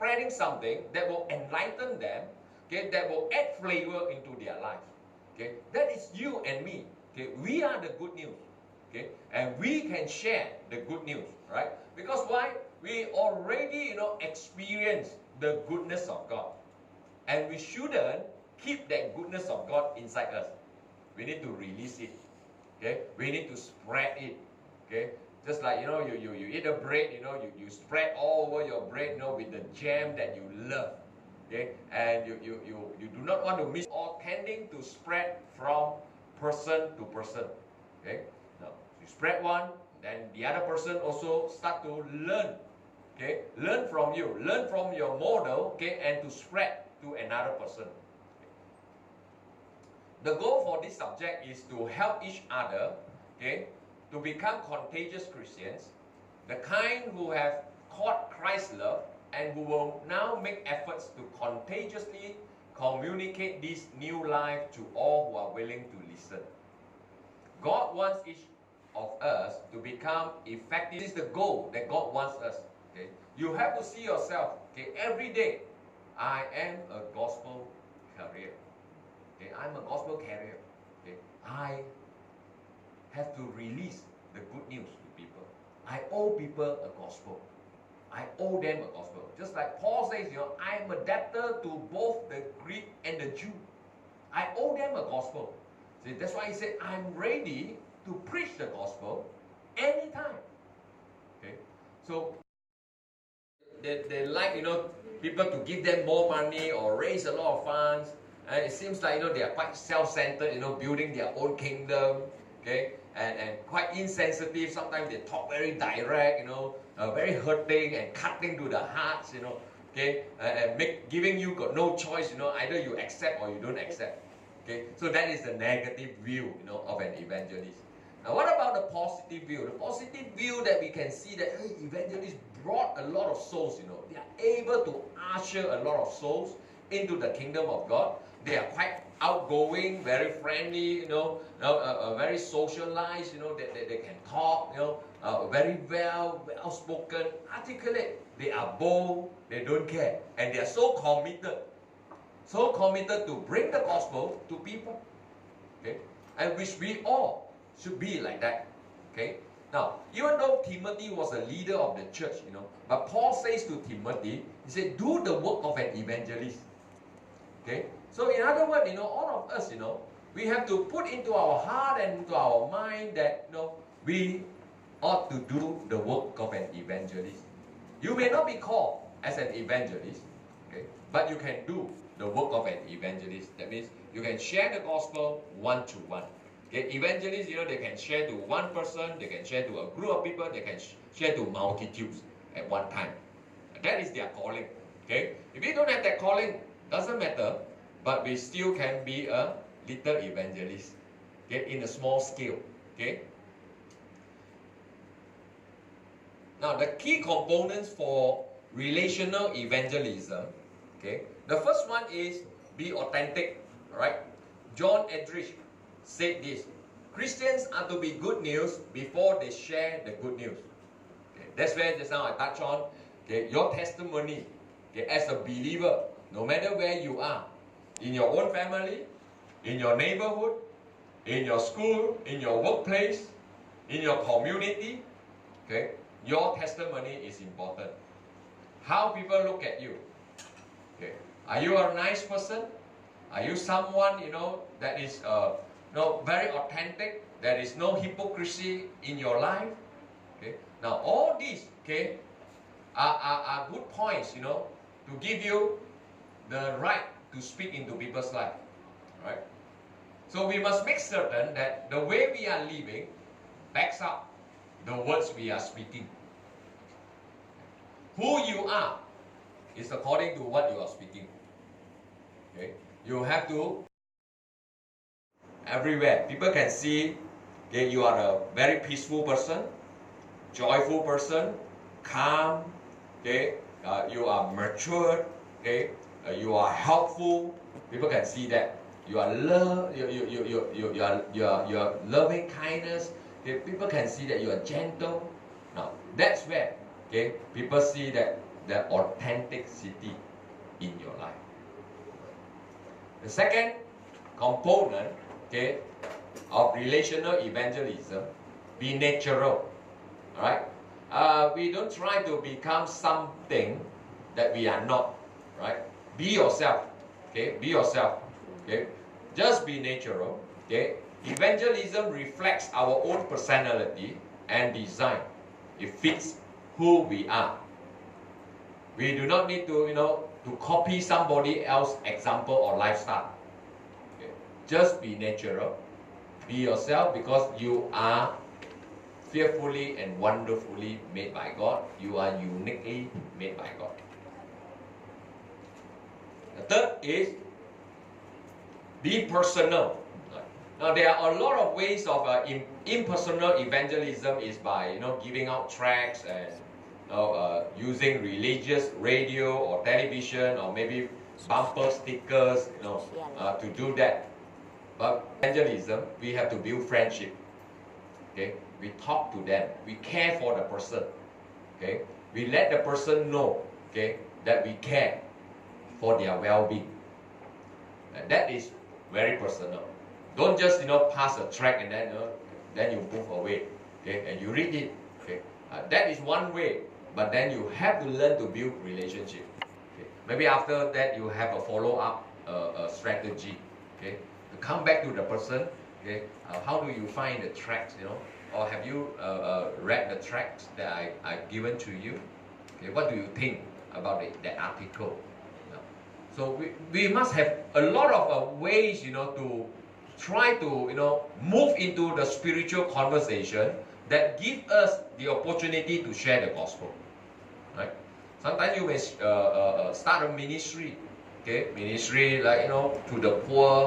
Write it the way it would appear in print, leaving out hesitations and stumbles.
spreading something that will enlighten them, okay, that will add flavor into their life. Okay, that is you and me. Okay, we are the good news. Okay, and we can share the good news, right? Because why? We already, experience the goodness of God, and we shouldn't keep that goodness of God inside us. We need to release it. Okay, we need to spread it. Okay, just like you eat a bread, you spread all over your bread, with the jam that you love. Okay, and you do not want to miss, or tending to spread from person to person. Okay, now you spread one, then the other person also start to learn. Okay, learn from you, learn from your model. Okay, and to spread to another person. The goal for this subject is to help each other, okay, to become contagious Christians, the kind who have caught Christ's love and who will now make efforts to contagiously communicate this new life to all who are willing to listen. God wants each of us to become effective. This is the goal that God wants us. Okay? You have to see yourself, okay, every day, I am a gospel carrier. Okay, I'm a gospel carrier. Okay, I have to release the good news to people. I owe people a gospel. I owe them a gospel. Just like Paul says, I am a debtor to both the Greek and the Jew. I owe them a gospel. See, that's why he said, I'm ready to preach the gospel anytime. Okay, so they like, people to give them more money or raise a lot of funds. And it seems like, they are quite self-centered, building their own kingdom, okay, and quite insensitive. Sometimes they talk very direct, very hurting and cutting to the hearts, okay, and giving you got no choice, either you accept or you don't accept, okay. So that is the negative view, of an evangelist. Now, what about the positive view? The positive view that we can see that, hey, evangelists brought a lot of souls, they are able to usher a lot of souls into the kingdom of God. They are quite outgoing, very friendly, very socialized, they can talk, very well spoken, articulate. They are bold, they don't care, and they are so committed to bring the gospel to people. Okay, and which we all should be like that. Okay. Now, even though Timothy was a leader of the church, but Paul says to Timothy, he said, do the work of an evangelist. Okay. So in other words, all of us, we have to put into our heart and into our mind that, we ought to do the work of an evangelist. You may not be called as an evangelist, okay, but you can do the work of an evangelist. That means you can share the gospel one-to-one. Okay, evangelists, they can share to one person, they can share to a group of people, they can share to multitudes at one time. That is their calling. Okay, if you don't have that calling, doesn't matter, but we still can be a little evangelist, okay, in a small scale. Okay. Now, the key components for relational evangelism, okay, the first one is be authentic. All right, John Edrich said this: Christians are to be good news before they share the good news. Okay, that's where just now I touch on, okay, your testimony, okay, as a believer, no matter where you are, in your own family, in your neighborhood, in your school, in your workplace, in your community, okay, your testimony is important. How people look at you. Okay, are you a nice person? Are you someone, that is very authentic? There is no hypocrisy in your life. Okay. Now all these, okay, are good points, to give you the right to speak into people's life. Right? So we must make certain that the way we are living backs up the words we are speaking. Who you are is according to what you are speaking. Okay? You have to, everywhere, people can see, okay, you are a very peaceful person, joyful person, calm, okay, you are mature, okay, you are helpful. People can see that you are loving kindness. Okay, people can see that you are gentle. Now that's where, okay, people see that the authenticity in your life. The second component, okay, of relational evangelism, be natural. All right, we don't try to become something that we are not. Right, be yourself. Okay, be yourself. Okay, just be natural. Okay, evangelism reflects our own personality and design. It fits who we are. We do not need to, to copy somebody else's example or lifestyle. Okay. Just be natural. Be yourself, because you are fearfully and wonderfully made by God. You are uniquely made by God. The third is be personal. Now there are a lot of ways of impersonal evangelism is by giving out tracts and using religious radio or television or maybe bumper stickers to do that. But evangelism, we have to build friendship. Okay, we talk to them, we care for the person. Okay, we let the person know, okay, that we care for their well-being, and that is very personal. Don't just pass a tract and then you move away, okay, and you read it. Okay, that is one way, but then you have to learn to build relationship. Okay? Maybe after that you have a follow-up strategy. Okay, to come back to the person. Okay, how do you find the tracts? Or have you read the tracts that I've given to you? Okay, what do you think about that article? So we must have a lot of ways, to try to, move into the spiritual conversation that give us the opportunity to share the gospel. Right? Sometimes you may start a ministry, okay? Ministry like, to the poor,